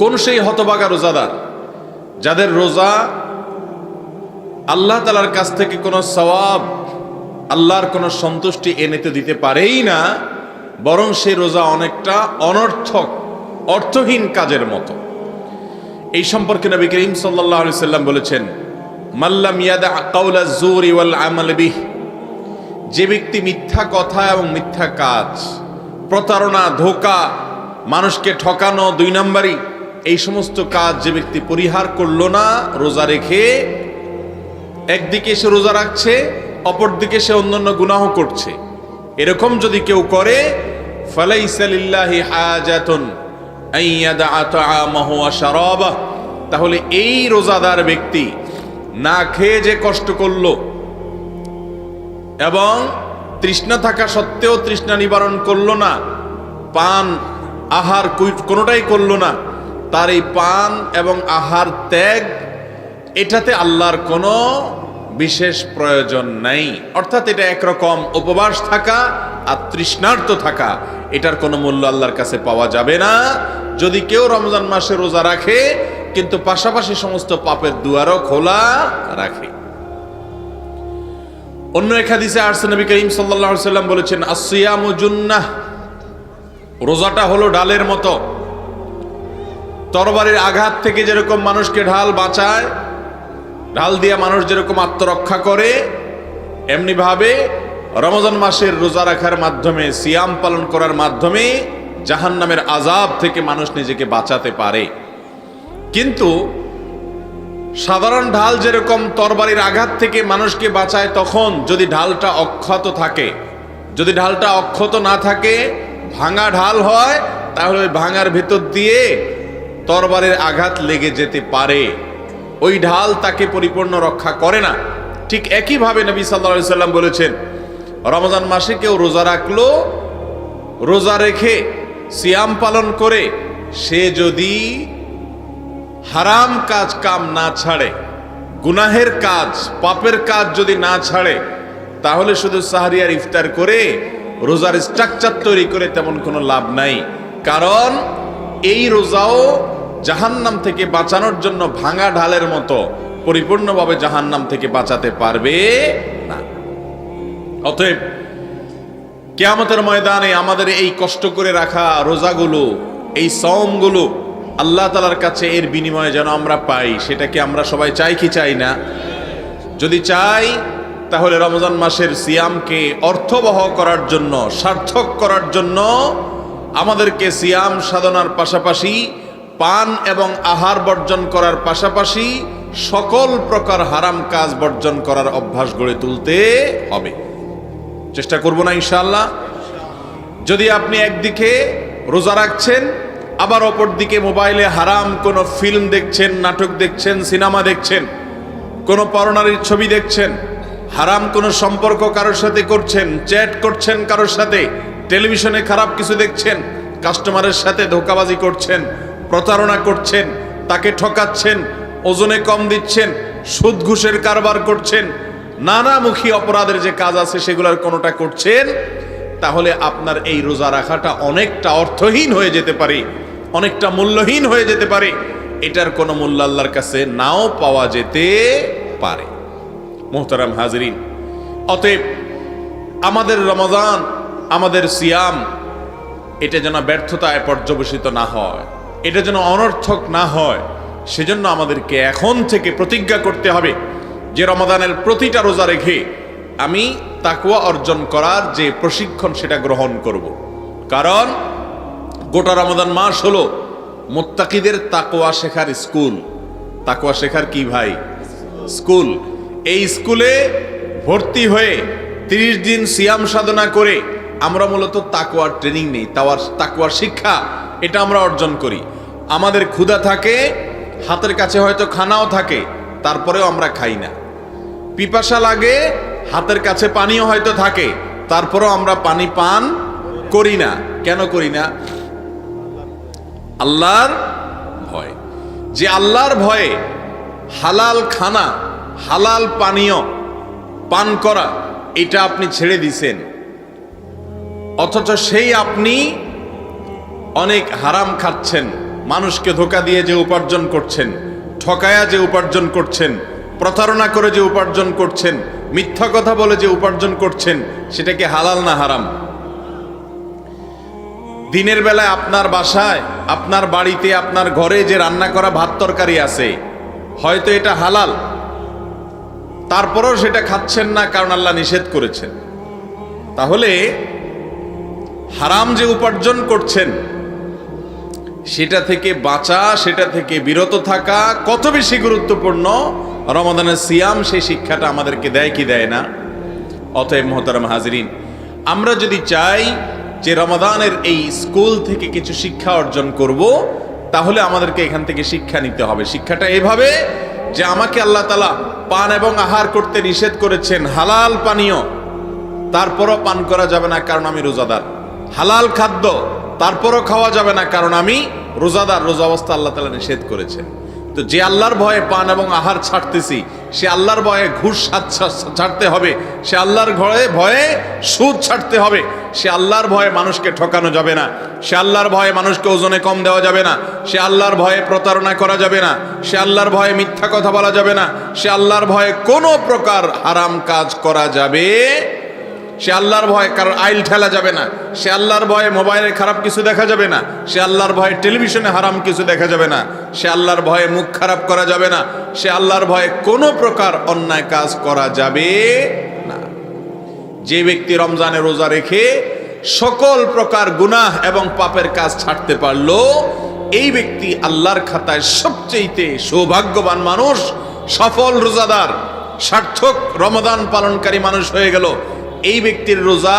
কোন সেই হতভাগা রোজাদার যাদের রোজা আল্লাহ তাআলার কাছ থেকে কোনো সওয়াব, আল্লাহর কোনো সন্তুষ্টি এনে তো দিতে পারেই না, বরং সেই রোজা অনেকটা অনর্থক, অর্থহীন কাজের মতো। এই সম্পর্কে নবী করিম সাল্লাল্লাহু আলাইহি সাল্লাম বলেছেন, মাল্লাম ইয়াদা কাওলা যুরি ওয়াল আমাল বিহ, যে ব্যক্তি মিথ্যা কথা এবং মিথ্যা কাজ, প্রতারণা, ধোঁকা, মানুষকে ঠকানো, 2 নাম্বারি, এই সমস্ত কাজ যে ব্যক্তি পরিহার করলো না রোজা রেখে, একদিকে সে রোজা রাখছে, অপরদিকে সে অন্যান্য গুনাহ করছে, এরকম যদি কেউ করে, ফালাইসা লিল্লাহি হাজাতুন আইয়াদা তাআমাহু ওয়া শারাবাহু, তাহলে এই রোজাদার ব্যক্তি না খেয়ে যে কষ্ট করলো এবং তৃষ্ণা থাকা সত্ত্বেও তৃষ্ণা নিবারণ করলো না, পান আহার কোনোটাই করলো না, তার এই পান এবং আহার ত্যাগ, এটাতে আল্লাহর কোনো বিশেষ প্রয়োজন নাই। অর্থাৎ এটা একরকম উপবাস থাকা আর তৃষ্ণার্ত থাকা, এটার কোনো মূল্য আল্লাহর কাছে পাওয়া যাবে না। যদি কেউ রমজান মাসে রোজা রাখে কিন্তু পাশাপাশি সমস্ত পাপের দুয়ারও খোলা রাখে। অন্য এক হাদিসে আসছে, নবী করিম সাল্লাল্লাহু আলাইহি সাল্লাম বলেছেন, আসসিয়ামু জুন্নাহ, রোজাটা হলো ঢালের মতো। তরবারির আঘাত থেকে যেরকম মানুষকে ঢাল বাঁচায়, ঢাল দিয়ে মানুষ যেরকম আত্মরক্ষা করে, এমনি ভাবে রমজান মাসের রোজা রাখার মাধ্যমে, সিয়াম পালন করার মাধ্যমে জাহান্নামের আযাব থেকে মানুষ নিজেকে বাঁচাতে পারে। কিন্তু সাধারণ ঢাল যেরকম তরবারির আঘাত থেকে মানুষকে বাঁচায়, তখন যদি ঢালটা অক্ষত থাকে, যদি ঢালটা অক্ষত না থাকে, ভাঙা ঢাল হয়, তাহলে ওই ভাঙার ভেতর দিয়ে তরবারির আঘাত লেগে যেতে পারে, ওই ঢাল তাকে পরিপূর্ণ রক্ষা করে না। ঠিক একইভাবে নবী সাল্লাল্লাহু আলাইহি সাল্লাম বলেছেন, রমজান মাসে কেউ রোজা রাখলো, রোজা রেখে সিয়াম পালন করে সে যদি হারাম কাজ কাম না ছাড়ে, গুনাহের কাজ, পাপের কাজ যদি না ছাড়ে, তাহলে শুধু সাহরি আর ইফতার করে রোজার স্ট্রাকচার তৈরি করে তেমন কোনো লাভ নাই। কারণ এই রোজাও জাহান্নাম থেকে বাঁচানোর জন্য ভাঙা ঢালের মতো, পরিপূর্ণভাবে জাহান্নাম থেকে বাঁচাতে পারবে না। অতএব কিয়ামতের ময়দানে আমাদের এই কষ্ট করে রাখা রোজাগুলো, এই সওমগুলো আল্লাহ তাআলার কাছে এর বিনিময়ে যেন আমরা পাই, সেটাকে আমরা সবাই চাই কি চাই না? যদি চাই, তাহলে রমজান মাসের সিয়ামকে অর্থবহ করার জন্য, সার্থক করার জন্য আমাদেরকে সিয়াম সাধনার পাশাপাশি, পান এবং আহার বর্জন করার পাশাপাশি সকল প্রকার হারাম কাজ বর্জন করার অভ্যাস গড়ে তুলতে হবে। চেষ্টা করব না ইনশাআল্লাহ? যদি আপনি একদিকে রোজা রাখছেন, আবার অপর দিকে মোবাইলে হারাম কোনো ফিল্ম দেখছেন, নাটক দেখছেন, সিনেমা দেখছেন, কোনো পরনারীর ছবি দেখছেন, হারাম কোনো সম্পর্ক কারোর সাথে করছেন, চ্যাট করছেন কারোর সাথে, টেলিভিশনে খারাপ কিছু দেখছেন, কাস্টমারের সাথে ধোঁকাবাজি করছেন, প্রতারণা করছেন, তাকে ঠকাচ্ছেন, ওজনে কম দিচ্ছেন, সুদ ঘুষের কারবার করছেন, নানামুখী অপরাধের যে কাজ আছে সেগুলোর কোনোটা করছেন, তাহলে আপনার এই রোজা রাখাটা অনেকটা অর্থহীন হয়ে যেতে পারে, অনেকটা মূল্যহীন হয়ে যেতে পারে, এটার কোনো মূল্য আল্লাহর কাছে নাও পাওয়া যেতে পারে। মুহতারাম হাজিরিন, অতএব আমাদের রমজান, আমাদের সিয়াম, এটা যেন ব্যর্থতায় পর্যবসিত না হয়, এটা যেন অনর্থক না হয়, সেজন্য আমাদেরকে এখন থেকে প্রতিজ্ঞা করতে হবে যে রমাদানের প্রতিটা রোজা রেখে আমি তাকওয়া অর্জন করার যে প্রশিক্ষণ সেটা গ্রহণ করব। কারণ গোটা রমাদান মাস হলো মুত্তাকিদের তাকওয়া শেখার স্কুল। তাকওয়া শেখার কি ভাই? স্কুল। এই স্কুলে ভর্তি হয়ে 30 দিন সিয়াম সাধনা করে আমরা মূলত তাকওয়ার ট্রেনিং নেই, তাকওয়ার শিক্ষা এটা আমরা অর্জন করি। আমাদের ক্ষুধা থাকে, হাতের কাছে হয়তো খানাও থাকে, তারপরেও আমরা খাই না। পিপাসা লাগে, হাতের কাছে পানিও হয়তো থাকে, তারপরেও আমরা পানি পান করি না। কেন করি না? আল্লাহর ভয়। যে আল্লাহর ভয়ে হালাল খানা, হালাল পানীয় পান করা, এটা আপনি ছেড়ে দিছেন, অথচ সেই আপনি অনেক হারাম খাচ্ছেন, মানুষকে ধোঁকা দিয়ে যে উপার্জন করছেন, ঠকায়া যে উপার্জন করছেন, প্রতারণা করে যে উপার্জন করছেন, মিথ্যা কথা বলে যে উপার্জন করছেন, সেটা কি হালাল না হারাম? দিনের বেলায় আপনার বাসায়, আপনার বাড়িতে, আপনার ঘরে যে রান্না করা ভাত তরকারি আছে, হয়তো এটা হালাল, তারপরেও সেটা খাচ্ছেন না, কারণ আল্লাহ নিষেধ করেছেন। তাহলে হারাম যে উপার্জন করছেন সেটা থেকে বাঁচা, সেটা থেকে বিরত থাকা কত বেশি গুরুত্বপূর্ণ রমাদানের সিয়াম সেই শিক্ষাটা আমাদেরকে দেয় কি দেয় না? অতএব মুহতারাম হাজিরিন, আমরা যদি চাই যে রমাদানের এই স্কুল থেকে কিছু শিক্ষা অর্জন করব, তাহলে আমাদেরকে এখান থেকে শিক্ষা নিতে হবে। শিক্ষাটা এভাবে যে আমাকে আল্লাহ তাআলা পান এবং আহার করতে নিষেধ করেছেন, হালাল পানীয়, তারপরও পান করা যাবে না কারণ আমি রোজাদার। হালাল খাদ্য তারপরও খাওয়া যাবে না কারণ আমি রোজাদার। রোজা অবস্থা আল্লাহ তাআলা নিষেধ করেছেন। তো যে আল্লাহর ভয়ে পান এবং আহার ছাড়তেছি, সে আল্লাহর ভয়ে ঘুষ ছাড়তে হবে, সে আল্লাহর ভয়ে সুদ ছাড়তে হবে, সে আল্লাহর ভয়ে মানুষকে ঠকানো যাবে না, সে আল্লাহর ভয়ে মানুষকে ওজনে কম দেওয়া যাবে না, সে আল্লাহর ভয়ে প্রতারণা করা যাবে না, সে আল্লাহর ভয়ে মিথ্যা কথা বলা যাবে না, সে আল্লাহর ভয়ে কোনো প্রকার হারাম কাজ করা যাবে, সে আল্লাহর ভয়ে কারোর আইল ঠেলা যাবে না, সে আল্লাহর ভয়ে মোবাইলে খারাপ কিছু দেখা যাবে না, সে আল্লাহর ভয়ে টেলিভিশনে হারাম কিছু দেখা যাবে না, সে আল্লাহর ভয়ে মুখ খারাপ করা যাবে না, সে আল্লাহর ভয়ে কোনো প্রকার অন্যায় কাজ করা যাবে না। যে ব্যক্তি রমজানে রোজা রেখে সকল প্রকার গুনাহ এবং পাপের কাজ ছাড়তে পারলো, এই ব্যক্তি আল্লাহর খাতায় সবচেয়ে সৌভাগ্যবান মানুষ, সফল রোজাদার, সার্থক রমাদান পালনকারী মানুষ হয়ে গেল। এই ব্যক্তির রোজা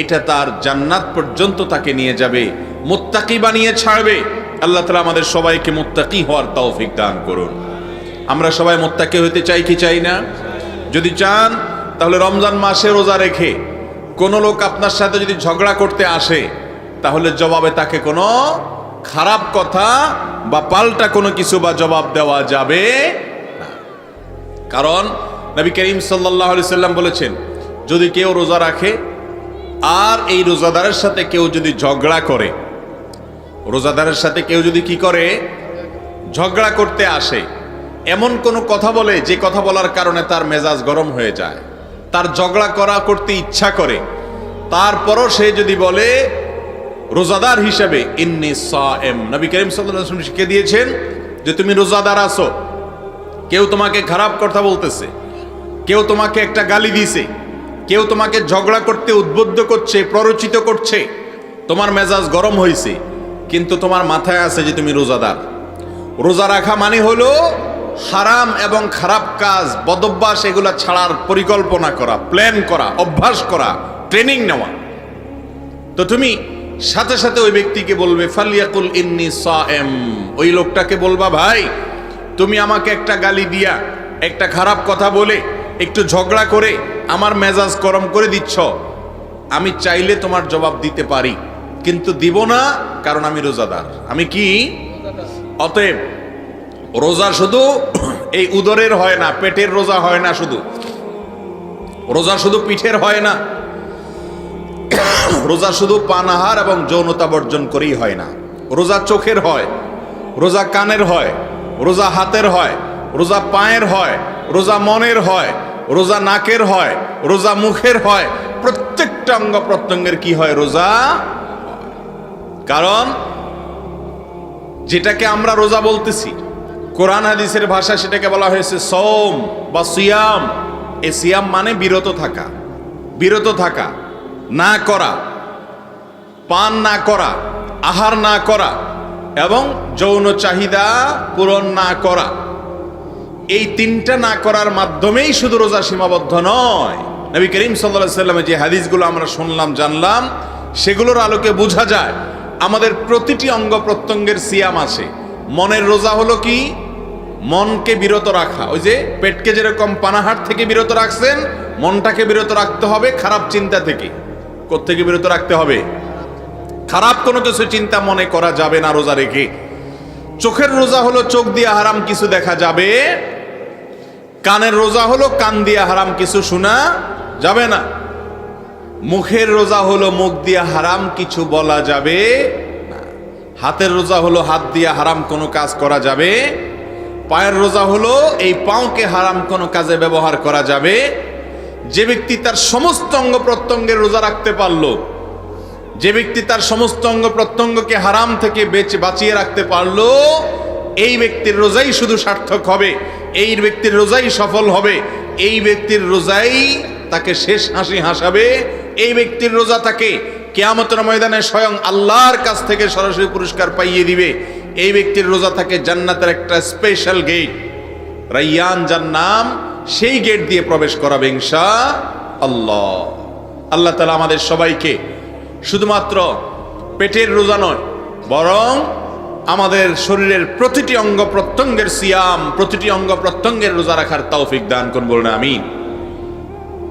এটা তার জান্নাত পর্যন্ত তাকে নিয়ে যাবে, মুত্তাকি বানিয়ে ছাড়বে। আল্লাহ তাআলা আমাদের সবাইকে মুত্তাকি হওয়ার তৌফিক দান করুন। আমরা সবাই মুত্তাকি হতে চাই কি চাই না? যদি চান তাহলে রমজান মাসে রোজা রেখে কোনো লোক আপনার সাথে যদি ঝগড়া করতে আসে, তাহলে জবাবে তাকে কোনো খারাপ কথা বা পাল্টা কোনো কিছু বা জবাব দেওয়া যাবে না। কারণ নবী করিম সাল্লাল্লাহু আলাইহি সাল্লাম বলেছেন, যদি কেউ রোজা রাখে আর এই রোজাদারের সাথে কেউ যদি ঝগড়া করে, রোজাদারের সাথে কেউ যদি কি করে, ঝগড়া করতে আসে, এমন কোনো কথা বলে যে কথা বলার কারণে তার মেজাজ গরম হয়ে যায়, তার ঝগড়া করতে ইচ্ছা করে, তারপরও সে যদি বলে রোজাদার হিসেবে ইন্নী সায়েম, নবী করিম সাল্লাল্লাহু আলাইহি ওয়াসাল্লাম শিখিয়ে দিয়েছেন যে তুমি রোজাদার আছো, কেউ তোমাকে খারাপ কথা বলতেছে, কেউ তোমাকে একটা গালি দিছে, কেউ তোমাকে ঝগড়া করতে উদ্বুদ্ধ করছে, প্ররোচিত করছে, তোমার মেজাজ গরম হয়েছে, কিন্তু তোমার মাথায় আছে যে তুমি রোজাদার। রোজা রাখা মানে হলো হারাম এবং খারাপ কাজ, বদভ্যাস, এগুলা ছাড়ার পরিকল্পনা করা, প্ল্যান করা, অভ্যাস করা, ট্রেনিং নেওয়া। তো তুমি সাথে সাথে ওই ব্যক্তিকে বলবে ফালিয়াকুল ইন্নী সায়েম, ওই লোকটাকে বলবা, ভাই তুমি আমাকে একটা গালি দিয়া, একটা খারাপ কথা বলে, একটু ঝগড়া করে আমার মেজাজ গরম করে দিচ্ছ, আমি চাইলে তোমার জবাব দিতে পারি, কিন্তু দিব না, কারণ আমি রোজাদার। আমি কি? অতএব রোজা শুধু এই উদরের হয় না, পেটের রোজা হয় না, শুধু রোজা শুধু পিঠের হয় না, রোজা শুধু পানাহার এবং যৌনতা বর্জন করেই হয় না। রোজা চোখের হয়, রোজা কানের হয়, রোজা হাতের হয়, রোজা পায়ের হয়, রোজা মনের হয়, রোজা নাকের হয়, রোজা মুখের হয়, প্রত্যেকটা অঙ্গ প্রত্যঙ্গের কি হয়? রোজা। কারণ যেটাকে আমরা রোজা বলতেছি, কোরআন হাদিসের ভাষা সেটাকে বলা হয়েছে সওম বা সিয়াম। এই সিয়াম মানে বিরত থাকা, বিরত থাকা, না করা, পান না করা, আহার না করা এবং যৌন চাহিদা পূরণ না করা। এই তিনটা না করার মাধ্যমেই শুধু রোজা সীমাবদ্ধ নয়। নবী করিম সাল্লাল্লাহু আলাইহি ওয়াসাল্লামের যে হাদিসগুলো আমরা শুনলাম, জানলাম, সেগুলোর আলোকে বোঝা যায় আমাদের প্রতিটি অঙ্গ প্রত্যঙ্গের সিয়াম আছে। মনের রোজা হলো কি? মনকে বিরত রাখা। ওই যে পেটকে যেরকম পানাহার থেকে বিরত রাখছেন, মনটাকে বিরত রাখতে হবে খারাপ চিন্তা থেকে। কোত্থেকে বিরত রাখতে হবে? খারাপ কোনো কিছু চিন্তা মনে করা যাবে না রোজা রেখে। চোখের রোজা হলো চোখ দিয়ে হারাম কিছু দেখা যাবে, কানের রোজা হলো কান দিয়ে হারাম কিছু শোনা যাবে না, মুখের রোজা হলো মুখ দিয়ে হারাম কিছু বলা যাবে না। হাতের রোজা হলো হাত দিয়ে হারাম কোনো কাজ করা যাবে, পায়ের রোজা হলো এই পাওকে হারাম কোনো কাজে ব্যবহার করা যাবে। যে ব্যক্তি তার সমস্ত অঙ্গ প্রত্যঙ্গের রোজা রাখতে পারলো, যে ব্যক্তি তার সমস্ত অঙ্গ প্রত্যঙ্গকে হারাম থেকে বাঁচিয়ে রাখতে পারলো, এই ব্যক্তির রোজাই শুধু সার্থক হবে, এই ব্যক্তির রোজাই সফল হবে, এই ব্যক্তির রোজাই তাকে শেষ হাসি হাসাবে, এই ব্যক্তির রোজা তাকে কিয়ামতের ময়দানে স্বয়ং আল্লাহর কাছ থেকে সরাসরি পুরস্কার পাইয়ে দিবে। এই ব্যক্তির রোজা থাকে জান্নাতের একটা স্পেশাল গেট, রাইয়ান যার নাম, সেই গেট দিয়ে প্রবেশ করাবে ইনশাআল্লাহ। আল্লাহ তাআলা আমাদের সবাইকে শুধুমাত্র পেটের রোজা নয়, বরং আমাদের শরীরের প্রতিটি অঙ্গ প্রত্যঙ্গের সিয়াম, প্রতিটি অঙ্গ প্রত্যঙ্গের রোজা রাখার তৌফিক দান করুন, বলুন আমিন।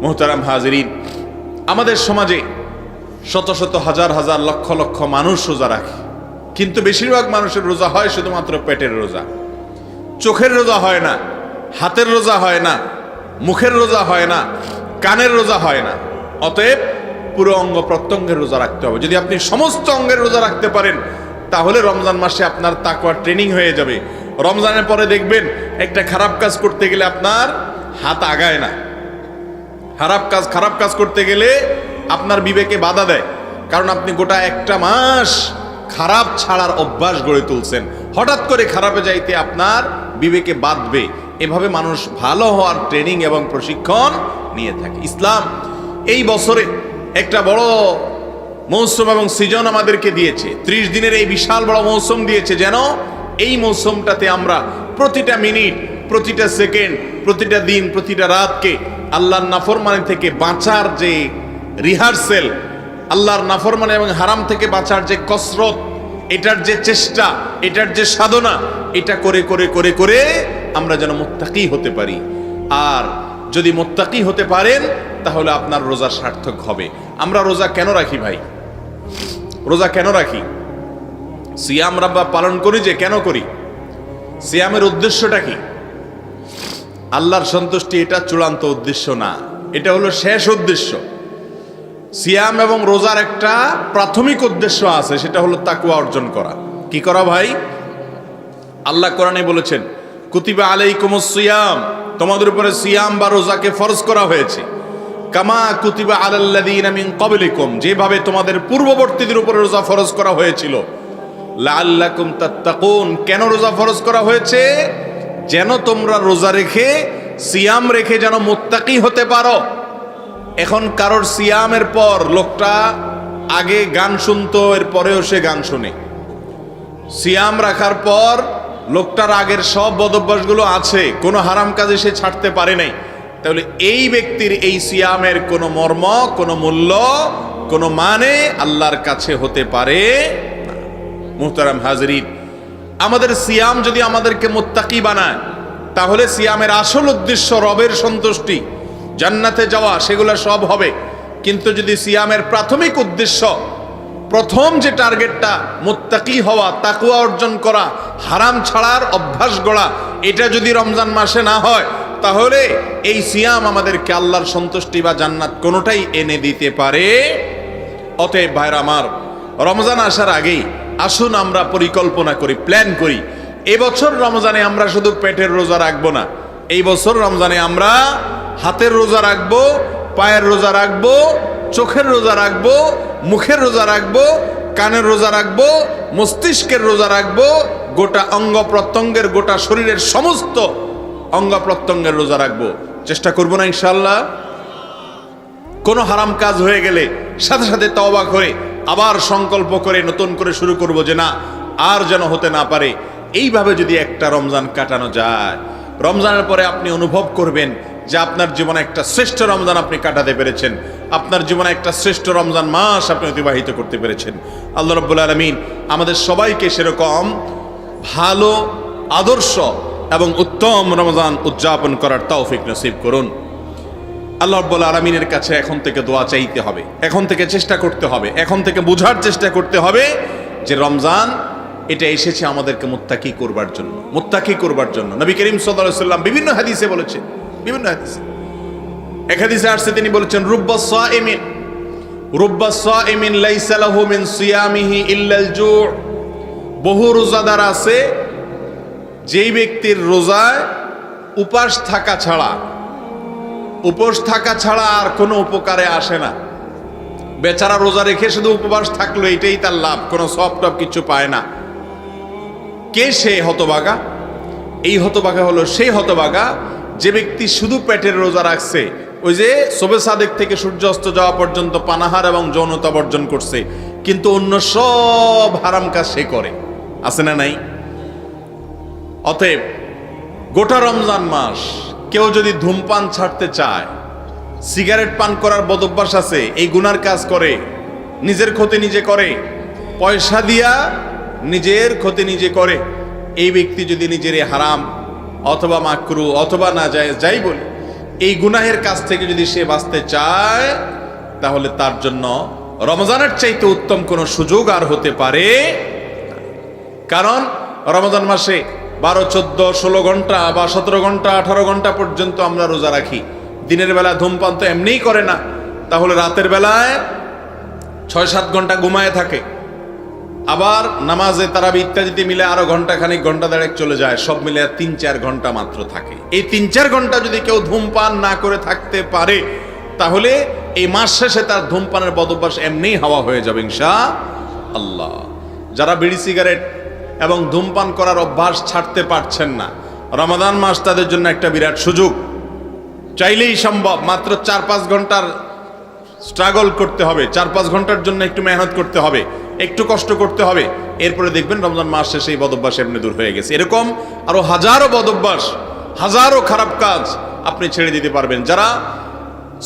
মুহতারাম হাজিরিন, আমাদের সমাজে শত শত হাজার হাজার লক্ষ লক্ষ মানুষ রোজা রাখে, কিন্তু বেশিরভাগ মানুষের রোজা হয় শুধুমাত্র পেটের রোজা, চোখের রোজা হয় না, হাতের রোজা হয় না, মুখের রোজা হয় না, কানের রোজা হয় না। অতএব পুরো অঙ্গ প্রত্যঙ্গের রোজা রাখতে হবে। যদি আপনি সমস্ত অঙ্গের রোজা রাখতে পারেন, তাহলে রমজান মাসে আপনার তাকওয়ার ট্রেনিং হয়ে যাবে। রমজানের পরে দেখবেন একটা খারাপ কাজ করতে গেলে আপনার হাত আগায় না, খারাপ কাজ করতে গেলে আপনার বিবেকে বাধা দেয়, কারণ আপনি গোটা একটা মাস খারাপ ছাড়ার অভ্যাস গড়ে তুলছেন। হঠাৎ করে খারাপে যাইতে আপনার বিবেকে বাঁধবে। এভাবে মানুষ ভালো হওয়ার ট্রেনিং এবং প্রশিক্ষণ নিয়ে থাকে। ইসলাম এই বছরে একটা বড় মৌসুম এবং সিজন আমাদেরকে দিয়েছে, 30 দিনের এই বিশাল বড় মৌসুম দিয়েছে, যেন এই মৌসুমটাতে আমরা প্রতিটা মিনিট, প্রতিটা সেকেন্ড, প্রতিটা দিন, প্রতিটা রাতকে আল্লাহর নাফরমানি থেকে বাঁচার যে রিহার্সেল, আল্লাহর নাফরমানি এবং হারাম থেকে বাঁচার যে কসরত, এটার যে চেষ্টা, এটার যে সাধনা, এটা করে করে করে করে আমরা যেন মুত্তাকি হতে পারি। আর যদি মুত্তাকি হতে পারেন, তাহলে আপনার রোজা সার্থক হবে। আমরা রোজা কেন রাখি ভাই? রোজা কেন রাখি? সিয়াম রাব্বা পালন করি যে কেন করি? সিয়ামের উদ্দেশ্যটা কি? আল্লাহর সন্তুষ্টি এটা চূড়ান্ত উদ্দেশ্য না, এটা হলো শেষ উদ্দেশ্য। সিয়াম এবং রোজার একটা প্রাথমিক উদ্দেশ্য আছে, সেটা হলো তাকওয়া অর্জন করা। কি করা ভাই? আল্লাহ কোরআনে বলেছেন, কুতিবা আলাইকুমুস সিয়াম, তোমাদের উপরে সিয়াম বা রোজাকে ফরজ করা হয়েছে, কামা কুতিবা আলাল্লাযীনা মিন ক্বাবলিকুম, যেভাবে তোমাদের পূর্ববর্তীদের উপরে রোজা ফরজ করা হয়েছিল, লাআল্লাকুম তাত্তাকুন, কেন রোজা ফরজ করা হয়েছে? যেন তোমরা রোজা রেখে, সিয়াম রেখে যেন মুত্তাকি হতে পারো। এখন কারোর সিয়ামের পর লোকটা আগে গান শুনতো, এর পরেও সে গান শুনে। সিয়াম রাখার পর লোকটার আগের সব বদভ্যাসগুলো আছে, কোনো হারাম কাজে সে ছাড়তে পারে নাই। তাহলে এই ব্যক্তির এই সিয়ামের কোনো মর্ম, কোনো মূল্য, কোনো মানে আল্লাহর কাছে হতে পারে না। মুহতারাম হাজরিন, আমাদের সিয়াম যদি আমাদেরকে মুত্তাকি বানায়, তাহলে সিয়ামের আসল উদ্দেশ্য রবের সন্তুষ্টি, জান্নাতে যাওয়া, সেগুলো সব হবে। কিন্তু যদি সিয়ামের প্রাথমিক উদ্দেশ্য, প্রথম যে টার্গেটটা মুত্তাকি হওয়া, তাকওয়া অর্জন করা, হারাম ছাড়ার অভ্যাস গড়া, এটা যদি রমজান মাসে না হয়, তাহলে এই সিয়াম আমাদেরকে আল্লাহর সন্তুষ্টি বা জান্নাত কোনোটাই এনে দিতে পারে। অতএব ভাইরা আমার, রমজান আসার আগেই আসুন আমরা পরিকল্পনা করি, প্ল্যান করি। এবছর রমজানে আমরা শুধু পেটের রোজা রাখবো না, এই বছর রমজানে আমরা হাতের রোজা রাখবো, পায়ের রোজা রাখবো, চোখের রোজা রাখবো, মুখের রোজা রাখবো, কানের রোজা রাখবো, মস্তিষ্কের রোজা রাখবো, গোটা অঙ্গ প্রত্যঙ্গের, গোটা শরীরের সমস্ত অঙ্গ প্রত্যঙ্গের রোজা রাখবো। চেষ্টা করবো না ইনশাআল্লাহ? কোনো হারাম কাজ হয়ে গেলে সাথে সাথে তওবা করে আবার সংকল্প করে নতুন করে শুরু করব, যে না, আর যেন হতে না পারে। এইভাবে যদি একটা রমজান কাটানো যায়, রমজানের পরে আপনি অনুভব করবেন যে আপনার জীবনে একটা শ্রেষ্ঠ রমজান আপনি কাটাতে পেরেছেন, আপনার জীবনে একটা শ্রেষ্ঠ রমজান মাস আপনি অতিবাহিত করতে পেরেছেন। আল্লাহ রাব্বুল আলামিন আমাদের সবাইকে সেরকম ভালো, আদর্শ এবং উত্তম রমজান উদযাপন করার তৌফিক নসিব করুন। আল্লাহ রাব্বুল আলামিনের কাছে এখন থেকে দোয়া চাইতে হবে, এখন থেকে চেষ্টা করতে হবে, এখন থেকে বোঝার চেষ্টা করতে হবে যে রমজান এটা এসেছে আমাদেরকে মুত্তাকি করবার জন্য, মুত্তাকি করবার জন্য। নবী করিম সাল্লাল্লাহু আলাইহি ওয়াসাল্লাম বিভিন্ন হাদিসে বলেছেন, বিভিন্ন হাদিসে, এক হাদিসে আসছে তিনি বলেছেন, রুব্বাস সাইমিন লাইসা লাহু মিন সিয়ামিহি ইল্লাল জু', বহু রোজাদার আছে যেই ব্যক্তির রোজায় উপোস থাকা ছাড়া আর কোনো উপকারে আসে না। বেচারা রোজা রেখে শুধু উপবাস থাকলো, এটাই তার লাভ, কোনো সব টপ কিছু পায় না। কে সে হতভাগা? এই হতভাগা হলো সেই হতভাগা যে ব্যক্তি শুধু পেটের রোজা রাখছে, ওই যে শবে সাদেক থেকে সূর্য অস্ত যাওয়া পর্যন্ত পানাহার এবং যৌনতা বর্জন করছে, কিন্তু অন্য সব হারাম কাজ সে করে, আছে না নাই? অতএব গোটা রমজান মাস কেউ যদি ধূমপান ছাড়তে চায়, সিগারেট পান করার বদভ্যাস আছে, এই গুনার কাজ করে, নিজের ক্ষতি নিজে করে, পয়সা দিয়া নিজের ক্ষতি নিজে করে, এই ব্যক্তি যদি নিজের হারাম অথবা মাকরু অথবা না যায় যাই বলি এই গুনাহের কাছ থেকে যদি সে বাঁচতে চায়, তাহলে তার জন্য রমজানের চাইতে উত্তম কোনো সুযোগ আর হতে পারে। কারণ রমজান মাসে 12, 14, 16 ঘন্টা বা 17 ঘন্টা 18 ঘন্টা পর্যন্ত আমরা রোজা রাখি। দিনের বেলা ধূমপান তো এমনিই করে না, তাহলে রাতের বেলায় 6-7 ঘন্টা ঘুমায় থাকে, আবার নামাজে তারাবি ইত্যাদিতে মিলে আরো ঘন্টা দেড়েক চলে যায়, সব মিলে 3-4 ঘন্টা মাত্র থাকে। এই 3-4 ঘন্টা যদি কেউ ধূমপান না করে থাকতে পারে, তাহলে এই মাস শেষে তার ধূমপানের বদভ্যাস এমনিই হাওয়া হয়ে যাবে ইনশাআল্লাহ। যারা বিড়ি সিগারেট এবং ধূমপান করার অভ্যাস ছাড়তে পারছেন না, রমাদান মাস তাদের জন্য একটা বিরাট সুযোগ। চাইলেই সম্ভব, মাত্র 4-5 ঘন্টার স্ট্রাগল করতে হবে, 4-5 ঘন্টার জন্য একটু মেহনত করতে হবে, একটু কষ্ট করতে হবে, এরপরে দেখবেন রমজান মাস শেষে এই বদভ্যাস এমনি দূর হয়ে গেছে। এরকম আরো হাজারো বদভ্যাস, হাজারো খারাপ কাজ আপনি ছেড়ে দিতে পারবেন। যারা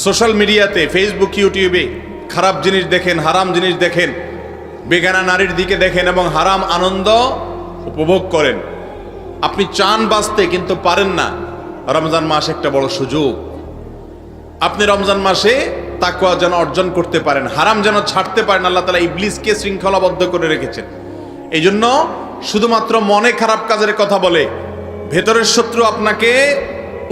সোশ্যাল মিডিয়াতে, ফেসবুক, ইউটিউবে খারাপ জিনিস দেখেন, হারাম জিনিস দেখেন, বেগানা নারীর দিকে দেখেন এবং হারাম আনন্দ উপভোগ করেন, আপনি চান বাঁচতে কিন্তু পারেন না। রমজান মাস একটা বড় সুযোগ, আপনি রমজান মাসে তাকওয়া যেন অর্জন করতে পারেন, হারাম যেন ছাড়তে পারেন। আল্লাহ তাআলা ইবলিসকে শৃঙ্খলাবদ্ধ করে রেখেছেন। এই জন্য শুধুমাত্র মনে খারাপ কাজের কথা বলে, ভেতরের শত্রু আপনাকে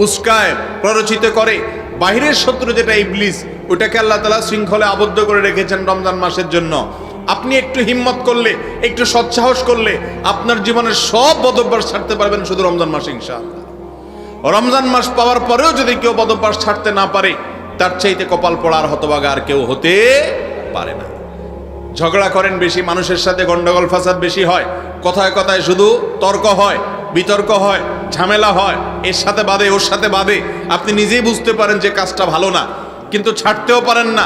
উস্কায়, প্ররোচিত করে, বাহিরের শত্রু যেটা ইবলিস, ওটাকে আল্লাহ তাআলা শৃঙ্খলে আবদ্ধ করে রেখেছেন রমজান মাসের জন্য। আপনি একটু হিম্মত করলে, একটু সৎসাহস করলে আপনার জীবনের সব বদভ্যাস ছাড়তে পারবেন শুধু রমজান মাসে ইনশাআল্লাহ। রমজান মাস পাওয়ার পরেও যদি কেউ বদভ্যাস ছাড়তে না পারে, তার চাইতে কপাল পড়ার হতভাগা আর কেউ হতে পারে না। ঝগড়া করেন বেশি, মানুষের সাথে গন্ডগোল ফাসাদ বেশি হয়, কথায় কথায় শুধু তর্ক হয়, বিতর্ক হয়, ঝামেলা হয়, এর সাথে বাদে ওর সাথে বাদে, আপনি নিজেই বুঝতে পারেন যে কাজটা ভালো না, কিন্তু ছাড়তেও পারেন না।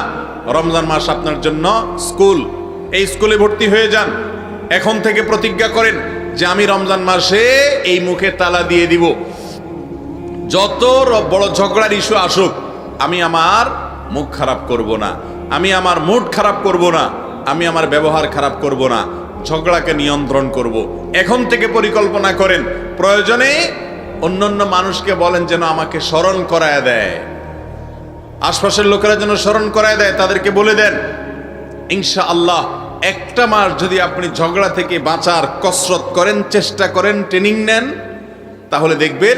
রমজান মাস আপনার জন্য স্কুল, এই স্কুলে ভর্তি হয়ে যান। এখন থেকে প্রতিজ্ঞা করেন যে আমি রমজান মাসে এই মুখে তালা দিয়ে দিব, যত বড় ঝগড়ার ইস্যু আসুক আমি আমার মুখ খারাপ করব না, আমি আমার মুড খারাপ করব না, আমি আমার ব্যবহার খারাপ করব না, ঝগড়াকে নিয়ন্ত্রণ করব। এখন থেকে পরিকল্পনা করেন, প্রয়োজনে অন্যান্য মানুষকে বলেন যেন আমাকে স্মরণ করায় দেয়, আশপাশের লোকেরা যেন স্মরণ করায় দেয়, তাদেরকে বলে দেন। ইনশাআল্লাহ একটা মাস যদি আপনি ঝগড়া থেকে বাঁচার কসরত করেন, চেষ্টা করেন, ট্রেনিং নেন, তাহলে দেখবেন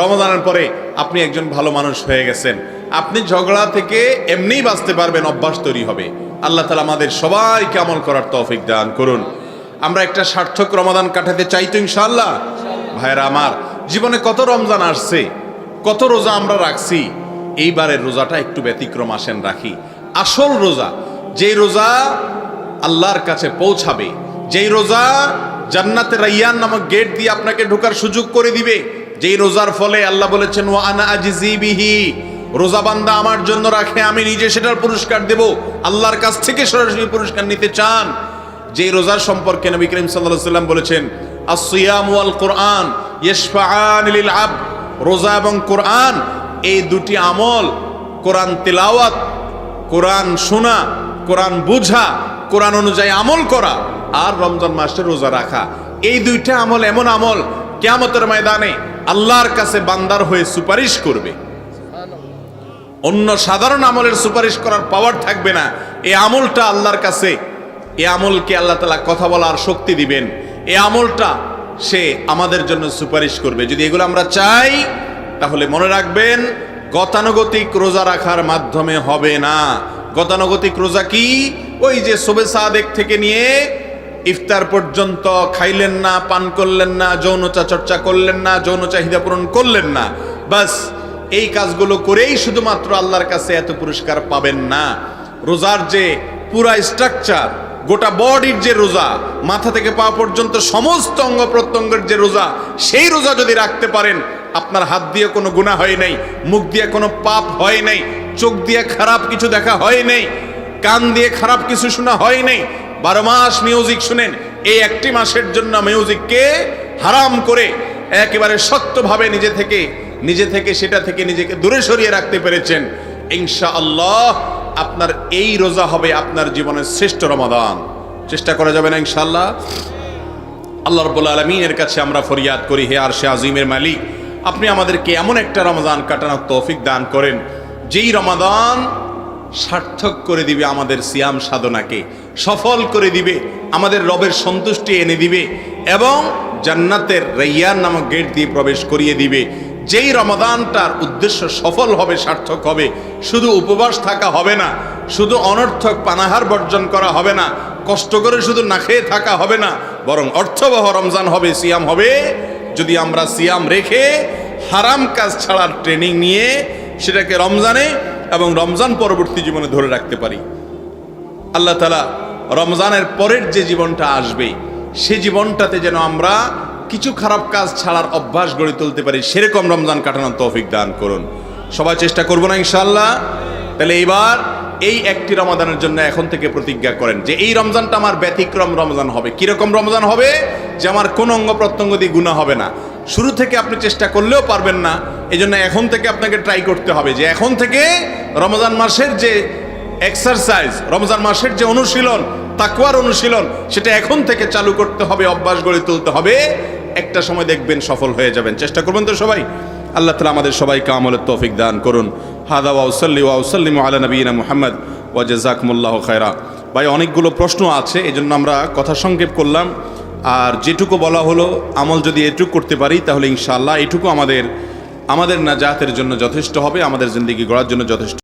রমজানের পরে আপনি একজন ভালো মানুষ হয়ে গেছেন। আপনি ঝগড়া থেকে এমনিই বাঁচতে পারবেন, অভ্যাস তৈরি হবে। আল্লাহ তাআলা আমাদের সবাইকে আমল করার তৌফিক দান করুন। আমরা একটা সার্থক রমাদান কাটাতে চাই তো ইনশাআল্লাহ। ভাইরা আমার, জীবনে কত রমজান আসছে, কত রোজা আমরা রাখছি, এইবারের রোজাটা একটু ব্যতিক্রম আসেন রাখি। আসল রোজা, যেই রোজা আল্লাহর কাছে পৌঁছাবে, যেই রোজা জান্নাতে রাইয়ান নামক গেট দিয়ে আপনাকে ঢোকার সুযোগ করে দিবে, যেই রোজার ফলে আল্লাহ বলেছেন ওয়া আনা আজিজি বিহি, রোজা বান্দা আমার জন্য রাখে, আমি নিজে সেটার পুরস্কার দেব। আল্লাহর কাছ থেকে সরাসরি পুরস্কার নিতে চান, যেই রোজার সম্পর্কে নবী করিম সাল্লাল্লাহু আলাইহি ওয়াসাল্লাম বলেছেন আস-সিয়াম ওয়াল কুরআন ইয়াশফাআন লিল আবদ, রোজা এবং কোরআন এই দুটি আমল, কোরআন তিলাওয়াত, কোরআন শোনা, কোরআন বুঝা, কোরআন অনুযায়ী আমল করা, আর রমজান মাসে রোজা রাখা, এই দুইটা আমল এমন আমল কিয়ামতের ময়দানে আল্লাহর কাছে বান্দার হয়ে সুপারিশ করবে। অন্য সাধারণ আমলের সুপারিশ করার পাওয়ার থাকবে না। এই আমলটা আল্লাহর কাছে, এই আমলকে আল্লাহ তাআলা কথা বলার শক্তি দিবেন, এই আমলটা সে আমাদের জন্য সুপারিশ করবে। যদি এগুলো আমরা চাই, তাহলে মনে রাখবেন গতানুগতিক রোজা রাখার মাধ্যমে হবে না। গতানুগতিক রোজা কি? ওই যে শবে সাদেক থেকে নিয়ে ইফতার পর্যন্ত খাইলেন না, পান করলেন না, যৌনতা চর্চা করলেন না, যৌন চাহিদা পূরণ করলেন না, বাস এই কাজগুলো করেই শুধুমাত্র আল্লাহর কাছে এত পুরস্কার পাবেন না। রোজার যে পুরা স্ট্রাকচার, গোটা বডির যে রোজা, মাথা থেকে পা পর্যন্ত সমস্ত অঙ্গ প্রত্যঙ্গের যে রোজা, সেই রোজা যদি রাখতে পারেন, আপনার হাত দিয়ে কোনো গুনাহ হয় নাই, মুখ দিয়ে কোনো পাপ হয় নাই, চোখ দিয়ে খারাপ কিছু দেখা হয় নাই, কান দিয়ে খারাপ কিছু শোনা হয় নাই, 12 মাস মিউজিক শুনেন, এই একটি মাসের জন্য মিউজিককে হারাম করে একেবারে শক্তভাবে নিজে থেকে সেটা থেকে নিজেকে দূরে সরিয়ে রাখতে পেরেছেন, ইনশাআল্লাহ আপনার এই রোজা হবে আপনার জীবনের শ্রেষ্ঠ রমাদান। চেষ্টা করা যাবে না ইনশাআল্লাহ? আল্লাহ রাব্বুল আলামিনের কাছে আমরা ফরিয়াদ করি, হে আরশে আজিমের মালিক, আপনি আমাদেরকে এমন একটা রমজান কাটানোর তৌফিক দান করেন, যেই রমাদান সার্থক করে দিবে আমাদের সিয়াম সাধনাকে, সফল করে দিবে, আমাদের রবের সন্তুষ্টি এনে দিবে এবং জান্নাতের রাইয়ান নামক গেট দিয়ে প্রবেশ করিয়ে দিবে। যেই রমাদানটার উদ্দেশ্য সফল হবে, সার্থক হবে, শুধু উপবাস থাকা হবে না, শুধু অনর্থক পানাহার বর্জন করা হবে না, কষ্ট করে শুধু না খেয়ে থাকা হবে না, বরং অর্থবহ রমজান হবে, সিয়াম হবে। যদি আমরা সিয়াম রেখে হারাম কাজ ছাড়ার ট্রেনিং নিয়ে সেটাকে রমজানে এবং রমজান পরবর্তী জীবনে ধরে রাখতে পারি, আল্লাহ তাআলা রমজানের পরের যে জীবনটা আসবে, সে জীবনটাতে যেন আমরা কিছু খারাপ কাজ ছাড়ার অভ্যাস গড়ে তুলতে পারি, সেরকম রমজান কাটানোর তৌফিক দান করুন। সবাই চেষ্টা করবো না ইনশাআল্লাহ? তাহলে এইবার এই একটি রমাদানের জন্য এখন থেকে প্রতিজ্ঞা করেন যে এই রমজানটা আমার ব্যতিক্রম রমজান হবে। কিরকম রমজান হবে? যে আমার কোন অঙ্গ প্রত্যঙ্গ দিয়ে গুনাহ হবে না। শুরু থেকে আপনি চেষ্টা করলেও পারবেন না, এই জন্য এখন থেকে আপনাকে ট্রাই করতে হবে যে এখন থেকে রমজান মাসের যে এক্সারসাইজ, রমজান মাসের যে অনুশীলন, তাকওয়ার অনুশীলন, সেটা এখন থেকে চালু করতে হবে, অভ্যাস গড়ে তুলতে হবে। একটা সময় দেখবেন সফল হয়ে যাবেন। চেষ্টা করবেন তো সবাই? আল্লাহ তাআলা আমাদের সবাইকে আমলের তৌফিক দান করুন। হাদা ওয়া উসাল্লিমু আলা নবিয়িনা মুহাম্মদ ওয়া জাযাকুমুল্লাহু খায়রা। ভাই, অনেকগুলো প্রশ্ন আছে, এজন্য আমরা কথা সংক্ষেপ করলাম। আর যেটুকু বলা হলো, আমল যদি এটুকু করতে পারি তাহলে ইনশাআল্লাহ এটুকু আমাদের নাজাতের জন্য যথেষ্ট হবে, আমাদের জিন্দেগি গড়ার জন্য যথেষ্ট।